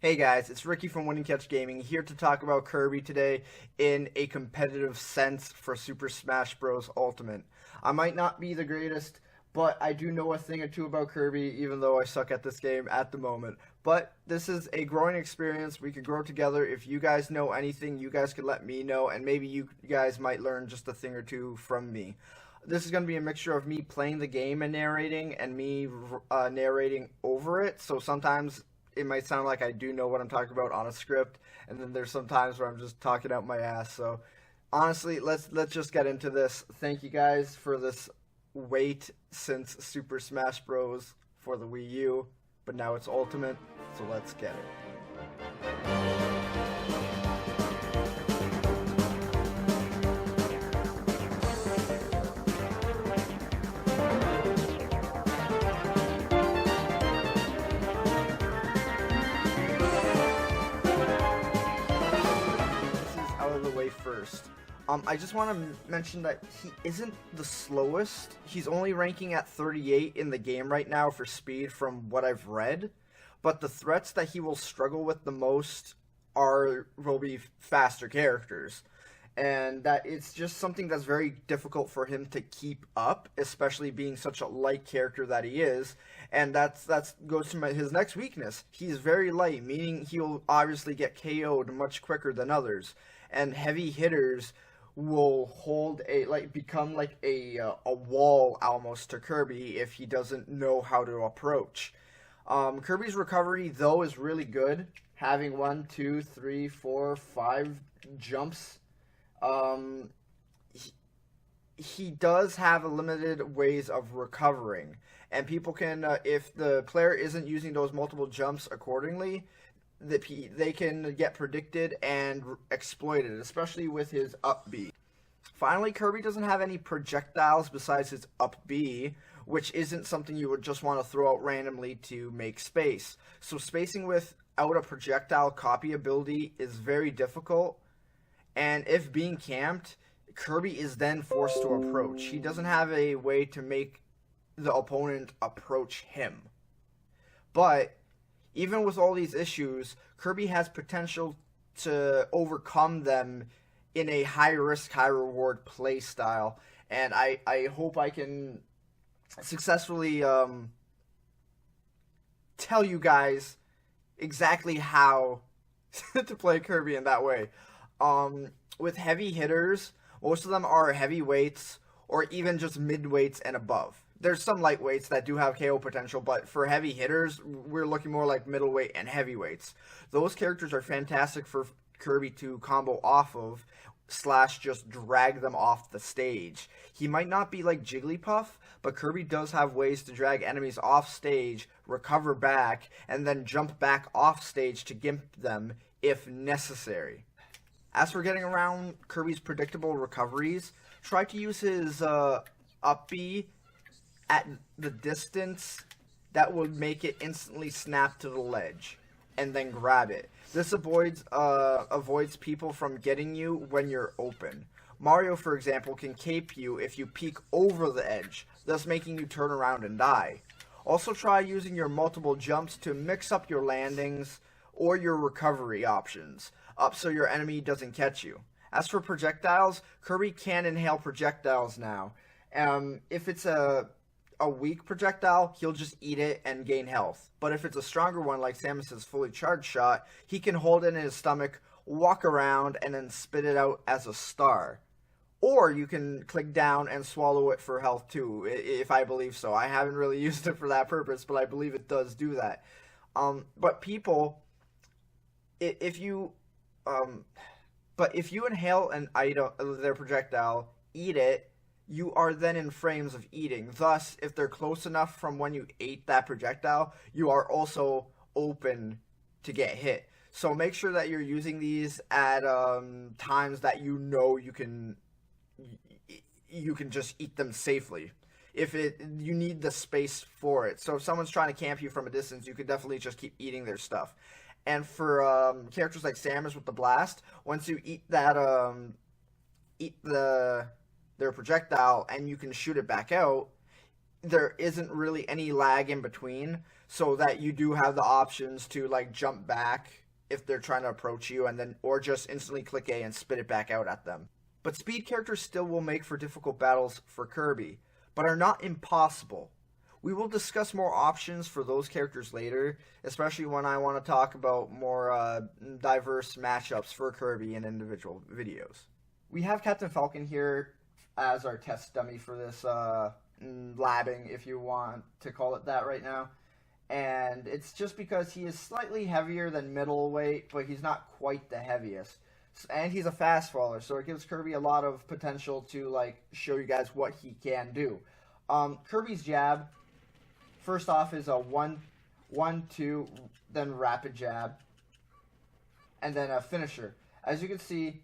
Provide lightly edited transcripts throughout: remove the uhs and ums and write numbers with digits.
Hey guys, it's Ricky from Winning Catch Gaming here to talk about Kirby today in a competitive sense for Super Smash Bros. Ultimate. I might not be the greatest, but I do know a thing or two about Kirby, even though I suck at this game at the moment. But this is a growing experience. We could grow together. If you guys know anything, you guys could let me know, and maybe you guys might learn just a thing or two from me. This is going to be a mixture of me playing the game and narrating, and me narrating over it. So sometimes it might sound like I do know what I'm talking about on a script, and then there's some times where I'm just talking out my ass. So honestly, let's just get into this. Thank you guys for this wait since Super Smash Bros. For the Wii U, but now it's Ultimate, so let's get it. Out of the way first. I just want to mention that he isn't the slowest. He's only ranking at 38 in the game right now for speed from what I've read. But the threats that he will struggle with the most will be faster characters. And that it's just something that's very difficult for him to keep up, especially being such a light character that he is. And that's goes to his next weakness. He's very light, meaning he'll obviously get KO'd much quicker than others. And heavy hitters will become like a wall almost to Kirby if he doesn't know how to approach. Kirby's recovery though is really good, having 1, 2, 3, 4, 5 jumps. He does have limited ways of recovering, and people can if the player isn't using those multiple jumps accordingly, they can get predicted and exploited, especially with his up B. Finally, Kirby doesn't have any projectiles besides his up B, which isn't something you would just want to throw out randomly to make space. So spacing without a projectile copy ability is very difficult, and if being camped, Kirby is then forced to approach. He doesn't have a way to make the opponent approach him. But even with all these issues, Kirby has potential to overcome them in a high-risk, high-reward play style. And I hope I can successfully tell you guys exactly how to play Kirby in that way. With heavy hitters, most of them are heavyweights or even just midweights and above. There's some lightweights that do have KO potential, but for heavy hitters, we're looking more like middleweight and heavyweights. Those characters are fantastic for Kirby to combo off of, / just drag them off the stage. He might not be like Jigglypuff, but Kirby does have ways to drag enemies off stage, recover back, and then jump back off stage to gimp them if necessary. As for getting around Kirby's predictable recoveries, try to use his up B at the distance that would make it instantly snap to the ledge, and then grab it. This avoids people from getting you when you're open. Mario, for example, can cape you if you peek over the edge, thus making you turn around and die. Also try using your multiple jumps to mix up your landings or your recovery options, up so your enemy doesn't catch you. As for projectiles, Kirby can inhale projectiles now. If it's a weak projectile, he'll just eat it and gain health. But if it's a stronger one, like Samus's fully charged shot, he can hold it in his stomach, walk around, and then spit it out as a star. Or you can click down and swallow it for health too, if I believe so. I haven't really used it for that purpose, but I believe it does do that. But if you inhale an item, their projectile, eat it, you are then in frames of eating. Thus, if they're close enough from when you ate that projectile, you are also open to get hit. So make sure that you're using these at times that you know you can just eat them safely. You need the space for it. So if someone's trying to camp you from a distance, you could definitely just keep eating their stuff. And for characters like Samus with the blast, once you eat their projectile and you can shoot it back out, there isn't really any lag in between, so that you do have the options to like jump back if they're trying to approach you, and then or just instantly click A and spit it back out at them. But speed characters still will make for difficult battles for Kirby, but are not impossible. We will discuss more options for those characters later, especially when I want to talk about more diverse matchups for Kirby in individual videos. We have Captain Falcon here as our test dummy for this labbing, if you want to call it that right now. And it's just because he is slightly heavier than middleweight, but he's not quite the heaviest. And he's a fast faller, so it gives Kirby a lot of potential to like show you guys what he can do. Kirby's jab, first off, is a 1-2, then rapid jab, and then a finisher. As you can see,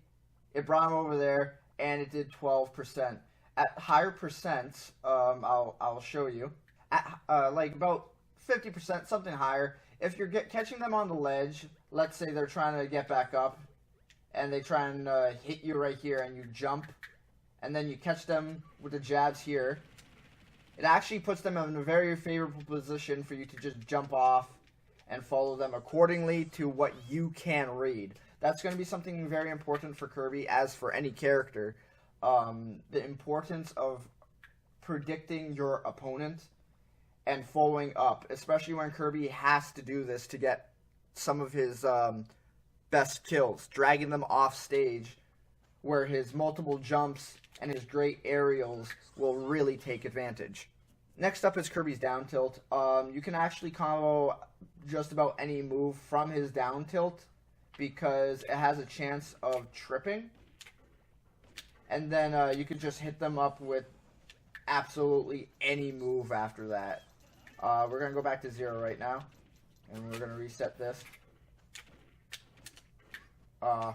it brought him over there, and it did 12%. At higher percents, I'll show you. At like about 50%, something higher. If you're catching them on the ledge, let's say they're trying to get back up, and they try and hit you right here, and you jump, and then you catch them with the jabs here. It actually puts them in a very favorable position for you to just jump off and follow them accordingly to what you can read. That's going to be something very important for Kirby, as for any character. The importance of predicting your opponent and following up, especially when Kirby has to do this to get some of his best kills, dragging them off stage, where his multiple jumps and his great aerials will really take advantage. Next up is Kirby's down tilt. You can actually combo just about any move from his down tilt because it has a chance of tripping. And then you can just hit them up with absolutely any move after that. We're going to go back to 0 right now, and we're going to reset this. I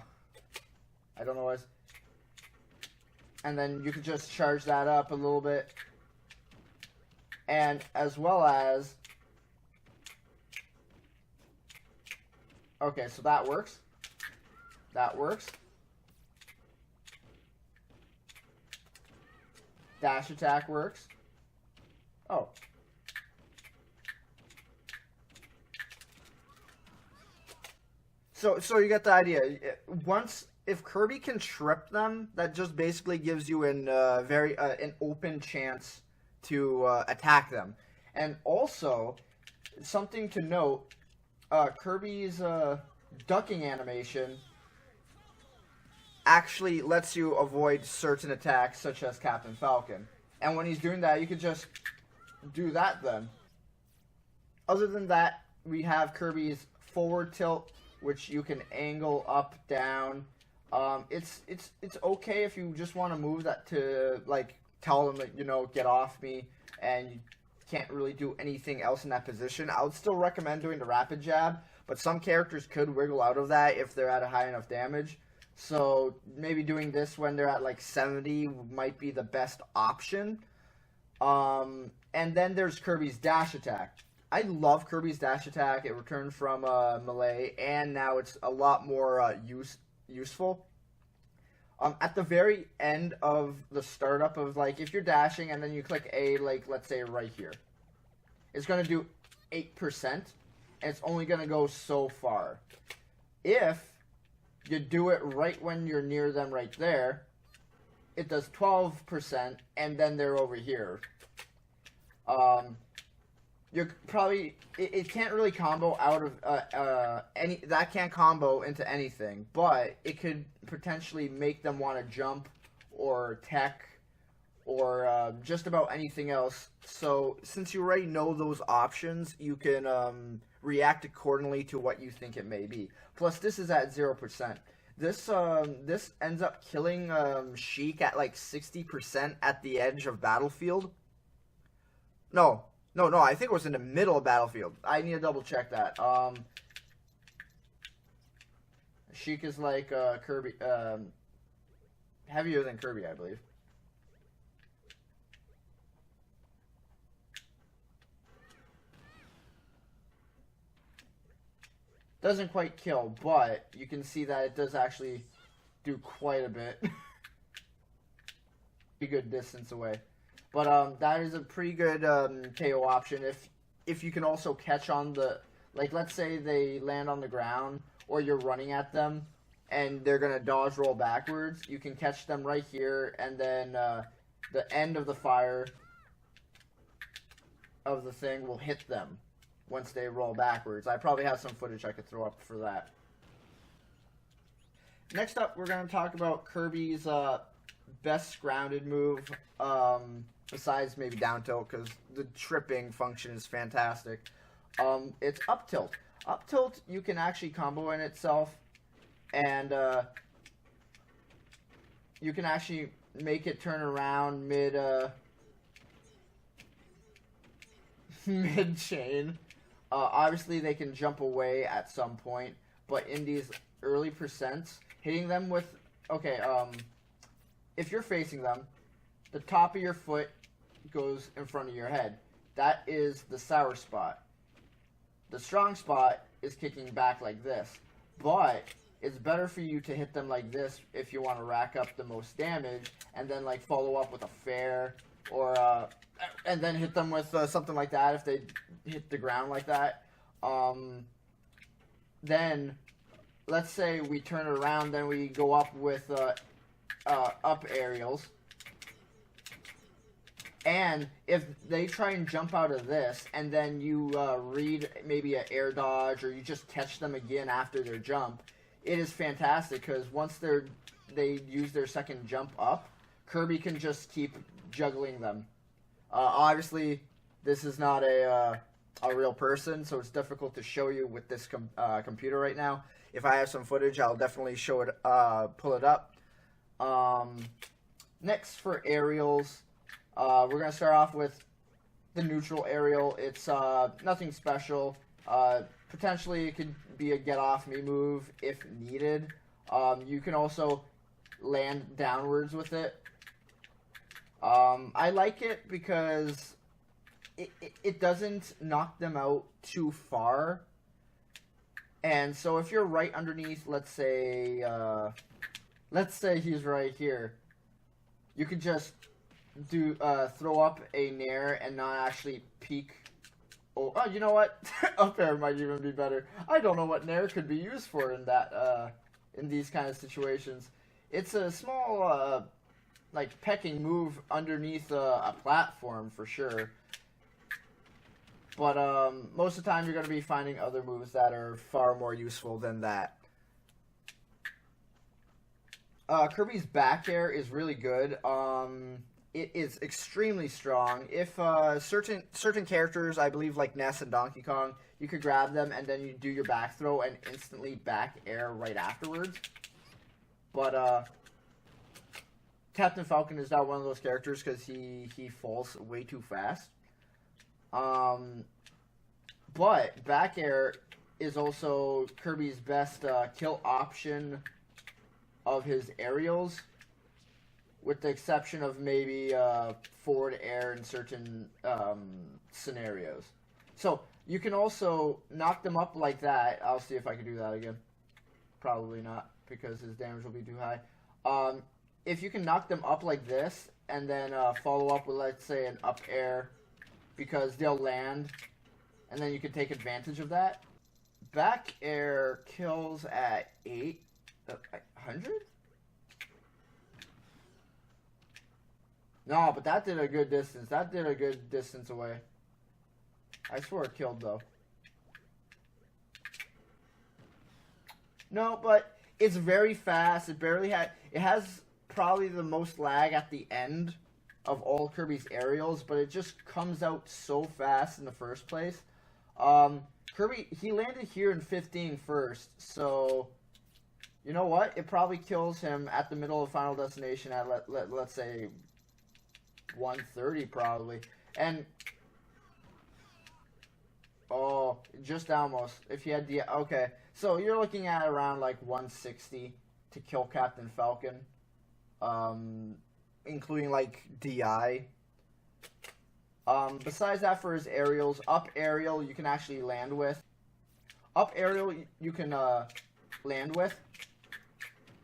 don't know what. And then you can just charge that up a little bit. And as well as... Okay, so that works. That works. Dash attack works. Oh. So you get the idea. If Kirby can trip them, that just basically gives you an open chance to attack them. And also, something to note, Kirby's ducking animation actually lets you avoid certain attacks, such as Captain Falcon. And when he's doing that, you could just do that then. Other than that, we have Kirby's forward tilt, which you can angle up, down. It's okay if you just want to move that to, like, tell them that, you know, get off me, and you can't really do anything else in that position. I would still recommend doing the rapid jab, but some characters could wiggle out of that if they're at a high enough damage. So maybe doing this when they're at like 70 might be the best option. And then there's Kirby's dash attack. I love Kirby's dash attack. It returned from melee, and now it's a lot more useful. At the very end of the startup of, like, if you're dashing and then you click A, like, let's say right here, it's going to do 8%, and it's only going to go so far. If you do it right when you're near them right there, it does 12%, and then they're over here. You're probably... It can't really combo out of any... That can't combo into anything, but it could potentially make them want to jump or tech or just about anything else. So, since you already know those options, you can react accordingly to what you think it may be. Plus, this is at 0%. This ends up killing Sheik at like 60% at the edge of Battlefield. No, I think it was in the middle of Battlefield. I need to double check that. Sheik is like Kirby, heavier than Kirby, I believe. Doesn't quite kill, but you can see that it does actually do quite a bit. A good distance away. But that is a pretty good KO option if you can also catch on the, like, let's say they land on the ground or you're running at them and they're gonna dodge roll backwards. You can catch them right here, and then the end of the fire of the thing will hit them once they roll backwards. I probably have some footage I could throw up for that. Next up, we're going to talk about Kirby's best grounded move, besides maybe down tilt, because the tripping function is fantastic. It's up tilt. Up tilt, you can actually combo in itself, and you can actually make it turn around mid-chain. Obviously, they can jump away at some point, but in these early percents, hitting them with... Okay, if you're facing them, the top of your foot goes in front of your head. That is the sour spot. The strong spot is kicking back like this, but it's better for you to hit them like this if you want to rack up the most damage, and then like follow up with a fair, or and then hit them with something like that if they hit the ground like that. Then let's say we turn it around, then we go up with up aerials. And if they try and jump out of this, and then you read maybe an air dodge, or you just catch them again after their jump, it is fantastic, because once they use their second jump up, Kirby can just keep juggling them. Obviously, this is not a real person, so it's difficult to show you with this computer right now. If I have some footage, I'll definitely show it, pull it up. Next, for aerials, we're going to start off with the neutral aerial. It's nothing special. Potentially, it could be a get-off-me move if needed. You can also land downwards with it. I like it because it doesn't knock them out too far. And so if you're right underneath, let's say he's right here, you could just do throw up a nair and not actually peek. Oh, you know what? Up air might even be better. I don't know what nair could be used for in that in these kind of situations. It's a small like pecking move underneath a platform for sure. But most of the time you're going to be finding other moves that are far more useful than that. Kirby's back air is really good. It is extremely strong. If certain characters, I believe like Ness and Donkey Kong, you could grab them and then you do your back throw and instantly back air right afterwards. But Captain Falcon is not one of those characters because he falls way too fast. But back air is also Kirby's best kill option of his aerials, with the exception of maybe forward air in certain scenarios. So you can also knock them up like that. I'll see if I can do that again. Probably not, because his damage will be too high. If you can knock them up like this, and then follow up with, let's say, an up air, because they'll land, and then you can take advantage of that. Back air kills at 800? No, but that did a good distance. That did a good distance away. I swear it killed, though. No, but it's very fast. It barely had... It has probably the most lag at the end of all Kirby's aerials, but it just comes out so fast in the first place. Kirby, he landed here in 15 first, so... You know what? It probably kills him at the middle of Final Destination at, let's say... 130 probably. And oh, just almost. If you had the okay, so you're looking at around like 160 to kill Captain Falcon, including like DI. Besides that, for his aerials, up aerial you can actually land with. Up aerial you can land with,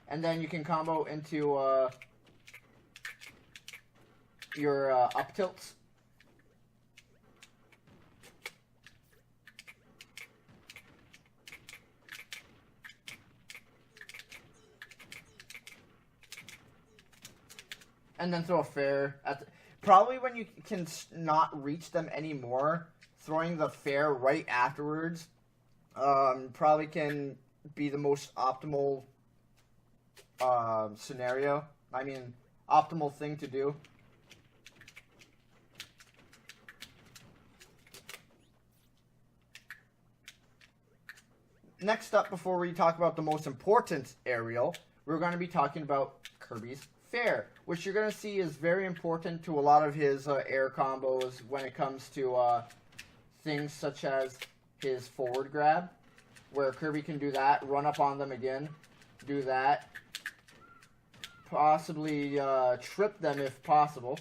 and then you can combo into your up tilts. And then throw a fair at probably when you can not reach them anymore, throwing the fair right afterwards probably can be the most optimal scenario. I mean, optimal thing to do. Next up, before we talk about the most important aerial, we're going to be talking about Kirby's Fair, which you're going to see is very important to a lot of his air combos when it comes to things such as his forward grab, where Kirby can do that, run up on them again, do that, possibly trip them if possible.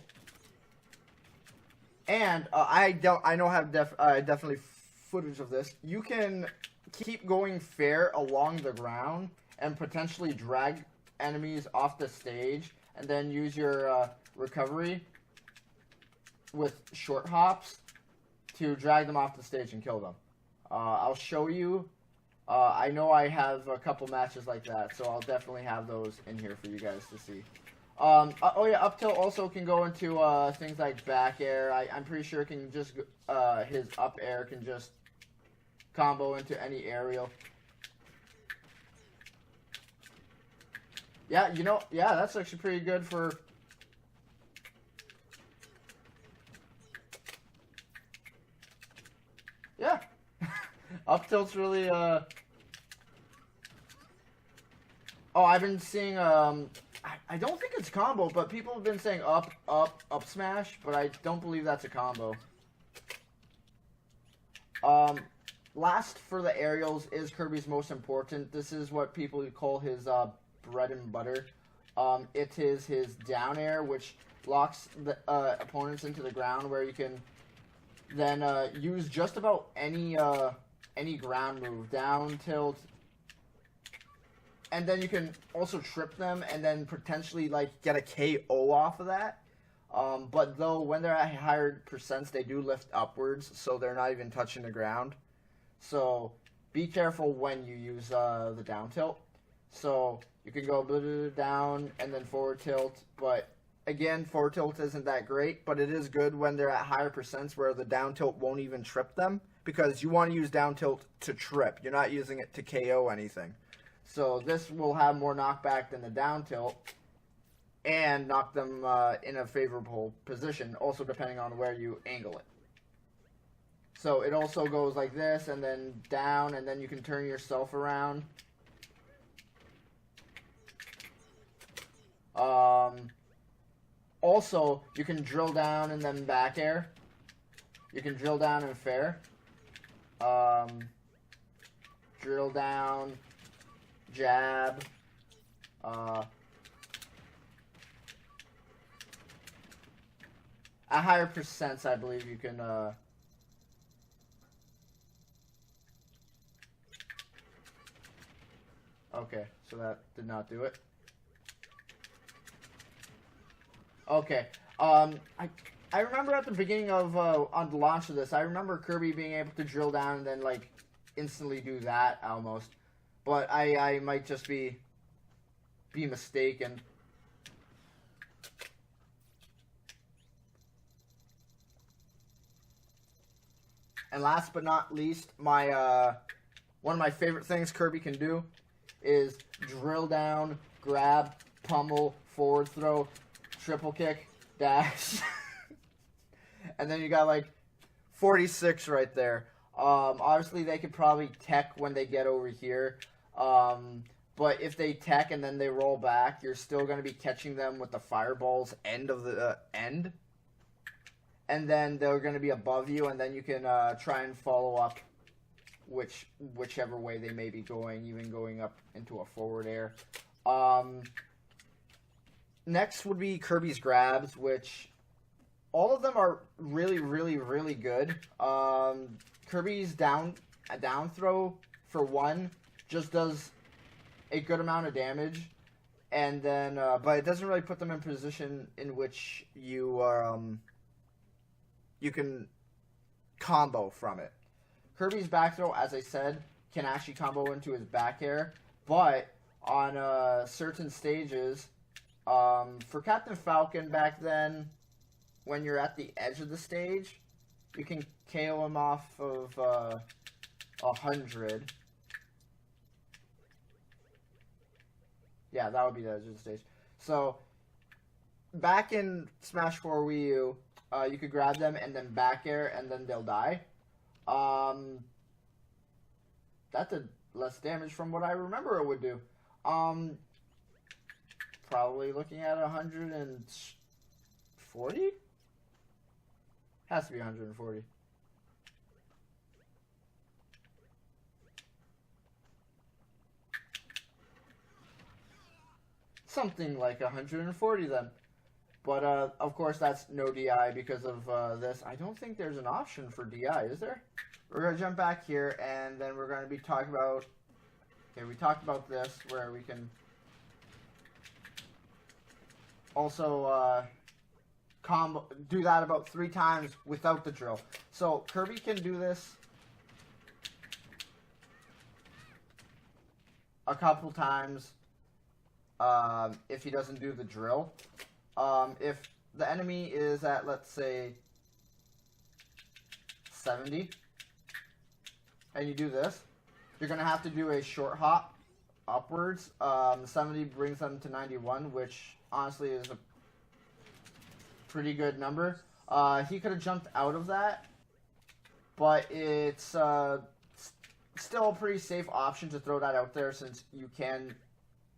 And I have definitely footage of this. You can keep going fair along the ground and potentially drag enemies off the stage, and then use your recovery with short hops to drag them off the stage and kill them. I'll show you. I know I have a couple matches like that, so I'll definitely have those in here for you guys to see. Oh yeah, up tilt also can go into things like back air. I'm pretty sure it can just his up air can just combo into any aerial. Yeah, you know, yeah, that's actually pretty good for... Yeah. Up tilt's really, Oh, I've been seeing, I don't think it's combo, but people have been saying up smash, but I don't believe that's a combo. Last for the aerials is Kirby's most important. This is what people call his, bread and butter. It is his down air, which locks the opponents into the ground, where you can then use just about any ground move, down tilt, and then you can also trip them and then potentially like get a KO off of that. But though when they're at higher percents, they do lift upwards, so they're not even touching the ground. So be careful when you use the down tilt. So you can go down and then forward tilt, but again, forward tilt isn't that great, but it is good when they're at higher percents where the down tilt won't even trip them, because you want to use down tilt to trip. You're not using it to KO anything. So this will have more knockback than the down tilt and knock them in a favorable position, also depending on where you angle it. So it also goes like this and then down, and then you can turn yourself around. Also, you can drill down and then back air. You can drill down and fair. Drill down, jab. At higher percents, I believe you can, Okay, so that did not do it. Okay, I remember at the beginning of, on the launch of this, I remember Kirby being able to drill down and then, like, instantly do that, almost. But I might just be mistaken. And last but not least, my, one of my favorite things Kirby can do is drill down, grab, pummel, forward throw, triple kick, dash. And then you got like 46 right there. Obviously they could probably tech when they get over here. But if they tech and then they roll back, you're still going to be catching them with the fireball's end of the end. And then they're going to be above you, and then you can try and follow up whichever way they may be going, even going up into a forward air. Next would be Kirby's grabs, which all of them are really, really, really good. Kirby's down throw, for one, just does a good amount of damage. and then but it doesn't really put them in a position in which you are you can combo from it. Kirby's back throw, as I said, can actually combo into his back air, but on certain stages, for Captain Falcon back then, when you're at the edge of the stage, you can KO him off of 100. Yeah, that would be the edge of the stage. So, back in Smash 4 Wii U, you could grab them and then back air, and then they'll die. That did less damage from what I remember it would do. Probably looking at 140? Has to be 140. Something like 140 then. But, of course, that's no DI because of this. I don't think there's an option for DI, is there? We're going to jump back here, and then we're going to be talking about... Okay, we talked about this, where we can also do that about 3 times without the drill. So, Kirby can do this a couple times if he doesn't do the drill. If the enemy is at, let's say, 70, and you do this, you're going to have to do a short hop upwards. 70 brings them to 91, which honestly is a pretty good number. He could have jumped out of that, but it's still a pretty safe option to throw that out there since you can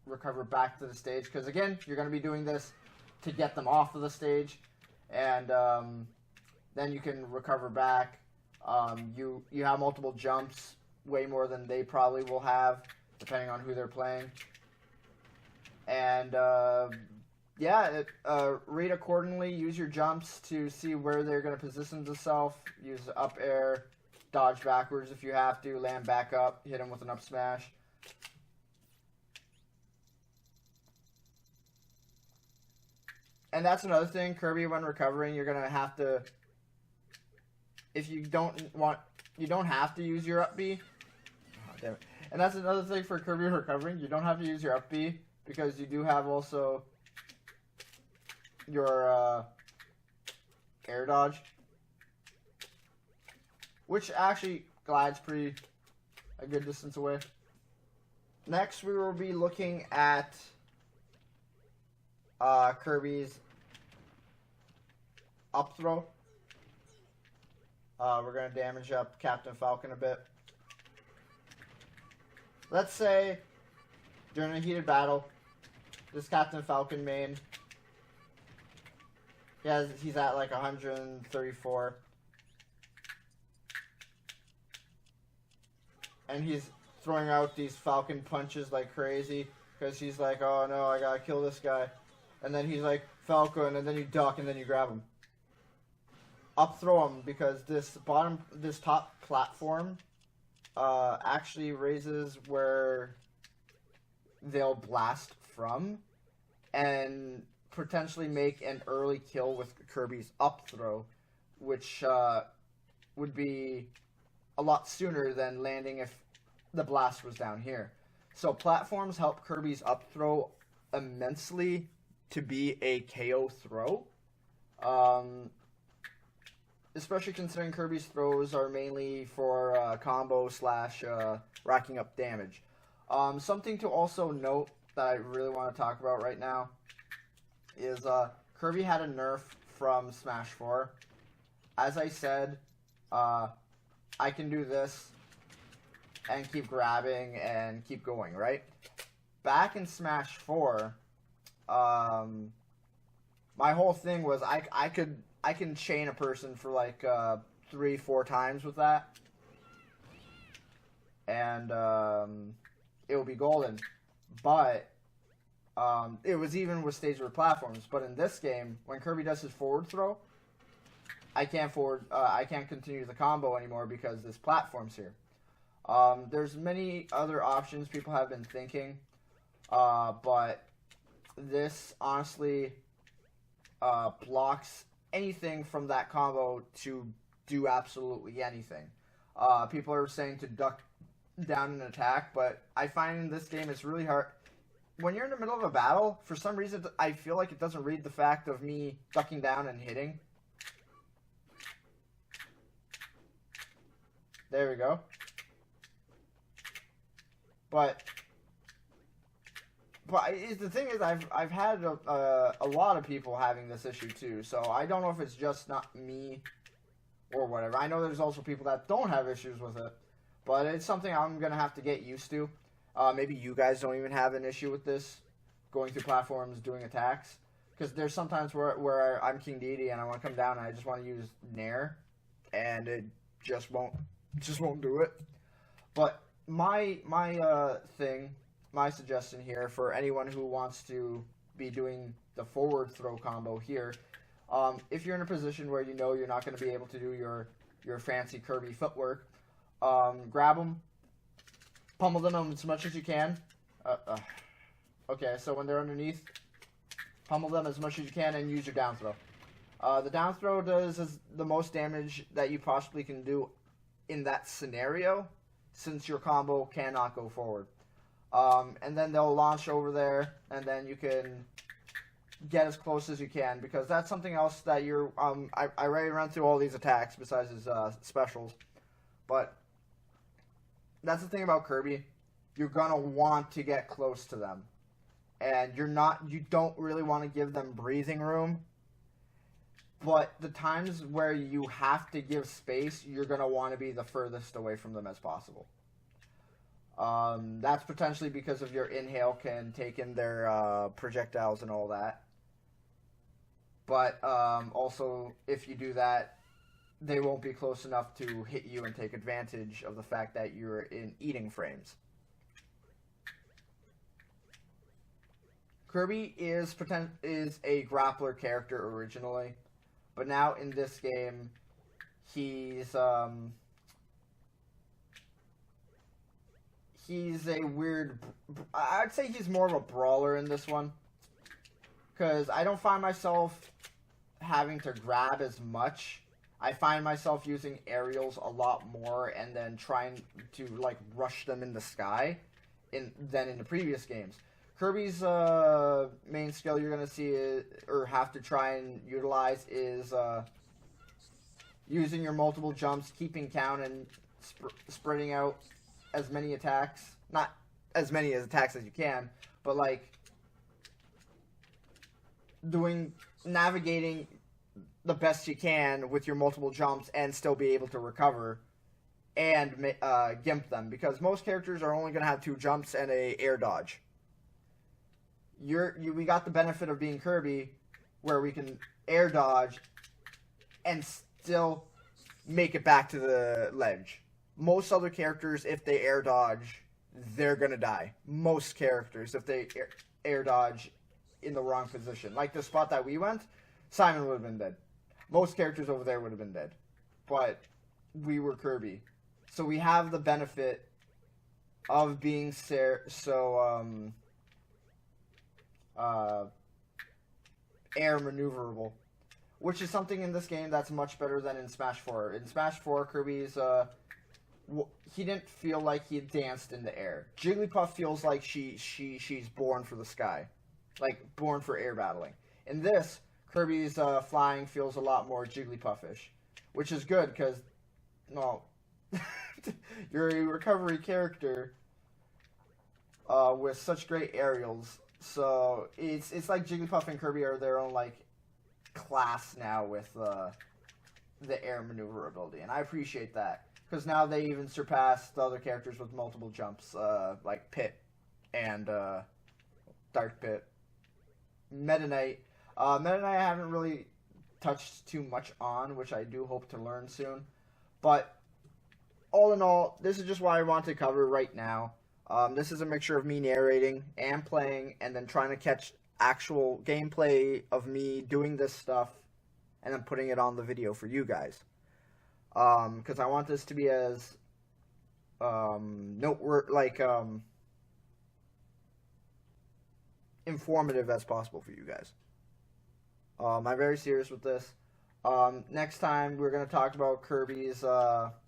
recover back to the stage. Because again, you're going to be doing this to get them off of the stage, and then you can recover back. You have multiple jumps, way more than they probably will have, depending on who they're playing. And yeah, read accordingly. Use your jumps to see where they're going to position themselves. Use up air, dodge backwards if you have to, land back up, hit them with an up smash. And that's another thing, Kirby, when recovering, you're going to have to, if you don't have to use your up B. Oh, damn it. And that's another thing for Kirby recovering, you don't have to use your up B, because you do have also your air dodge, which actually glides a good distance away. Next, we will be looking at Kirby's up throw. We're going to damage up Captain Falcon a bit. Let's say, during a heated battle, this Captain Falcon main, he's at like 134. And he's throwing out these Falcon punches like crazy, because he's like, oh no, I gotta kill this guy. And then he's like, Falcon, and then you duck, and then you grab him. Up throw him, because this top platform actually raises where they'll blast from, and potentially make an early kill with Kirby's up throw, which would be a lot sooner than landing if the blast was down here. So platforms help Kirby's up throw immensely to be a KO throw. Especially considering Kirby's throws are mainly for combo / racking up damage. Something to also note that I really want to talk about right now is Kirby had a nerf from Smash 4. As I said, I can do this and keep grabbing and keep going, right? Back in Smash 4, my whole thing was I can chain a person for like 3-4 times with that, and it will be golden. But it was even with stage or platforms. But in this game, when Kirby does his forward throw, I can't continue the combo anymore because this platform's here. There's many other options people have been thinking, but this honestly blocks anything from that combo to do absolutely anything. People are saying to duck down and attack, but I find in this game it's really hard. When you're in the middle of a battle, for some reason, I feel like it doesn't read the fact of me ducking down and hitting. There we go. But the thing is, I've had a lot of people having this issue too, so I don't know if it's just not me or whatever. I know there's also people that don't have issues with it, but it's something I'm gonna have to get used to. Maybe you guys don't even have an issue with this, going through platforms, doing attacks, because there's sometimes where I'm King Dedede and I want to come down and I just want to use Nair, and it just won't do it. But my suggestion here for anyone who wants to be doing the forward throw combo here, if you're in a position where you know you're not going to be able to do your fancy Kirby footwork, grab them, pummel them as much as you can. Okay, so when they're underneath, pummel them as much as you can and use your down throw. The down throw does the most damage that you possibly can do in that scenario, since your combo cannot go forward. And then they'll launch over there, and then you can get as close as you can, because that's something else that you're... I already ran through all these attacks besides his specials, but that's the thing about Kirby. You're gonna want to get close to them, and you don't really want to give them breathing room. But the times where you have to give space, you're going to want to be the furthest away from them as possible. That's potentially because of your inhale can take in their projectiles and all that. But also, if you do that, they won't be close enough to hit you and take advantage of the fact that you're in eating frames. Kirby is a grappler character originally. But now in this game, he's a weird... I'd say he's more of a brawler in this one. Because I don't find myself having to grab as much. I find myself using aerials a lot more and then trying to, like, rush them in the sky than in the previous games. Kirby's main skill you're going to see or have to try and utilize is using your multiple jumps, keeping count, and spreading out as many attacks. Not as many attacks as you can, but like navigating the best you can with your multiple jumps and still be able to recover and gimp them. Because most characters are only going to have 2 jumps and a air dodge. We got the benefit of being Kirby, where we can air dodge and still make it back to the ledge. Most other characters, if they air dodge, they're gonna die. Most characters, if they air dodge in the wrong position, like the spot that we went, Simon would have been dead. Most characters over there would have been dead, but we were Kirby, so we have the benefit of being air maneuverable, which is something in this game that's much better than in Smash 4. In Smash 4, Kirby's he didn't feel like he danced in the air. Jigglypuff feels like she's born for the sky, like born for air battling. In this, Kirby's flying feels a lot more Jigglypuffish, which is good because, well, you're a recovery character with such great aerials. So it's like Jigglypuff and Kirby are their own like class now with the air maneuverability, and I appreciate that because now they even surpass the other characters with multiple jumps, like Pit and Dark Pit. Meta Knight. Meta Knight I haven't really touched too much on, which I do hope to learn soon. But all in all, this is just what I want to cover right now. This is a mixture of me narrating and playing, and then trying to catch actual gameplay of me doing this stuff, and then putting it on the video for you guys. Because I want this to be as informative as possible for you guys. I'm very serious with this. Next time we're going to talk about Kirby's up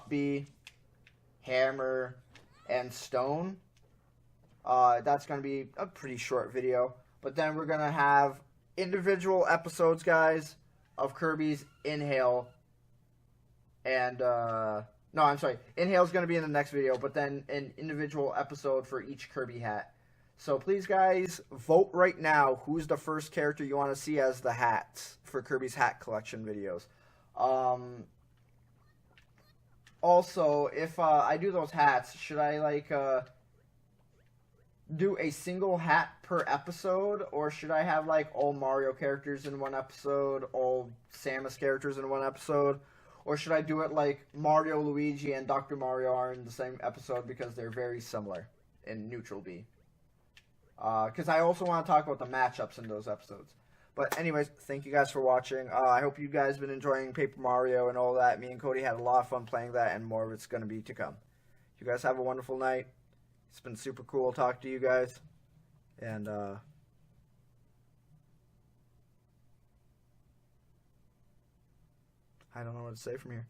B, hammer, and stone. That's going to be a pretty short video. But then we're going to have individual episodes, guys, of Kirby's inhale. And, no, I'm sorry. Inhale's going to be in the next video, but then an individual episode for each Kirby hat. So please, guys, vote right now who's the first character you want to see as the hats for Kirby's hat collection videos. Also, if I do those hats, should I, like, do a single hat per episode, or should I have, like, all Mario characters in one episode, all Samus characters in one episode, or should I do it like Mario, Luigi, and Dr. Mario are in the same episode because they're very similar in Neutral B? Because I also want to talk about the matchups in those episodes. But anyways, thank you guys for watching. I hope you guys have been enjoying Paper Mario and all that. Me and Cody had a lot of fun playing that, and more of it's going to be to come. You guys have a wonderful night. It's been super cool talking to you guys. And, I don't know what to say from here.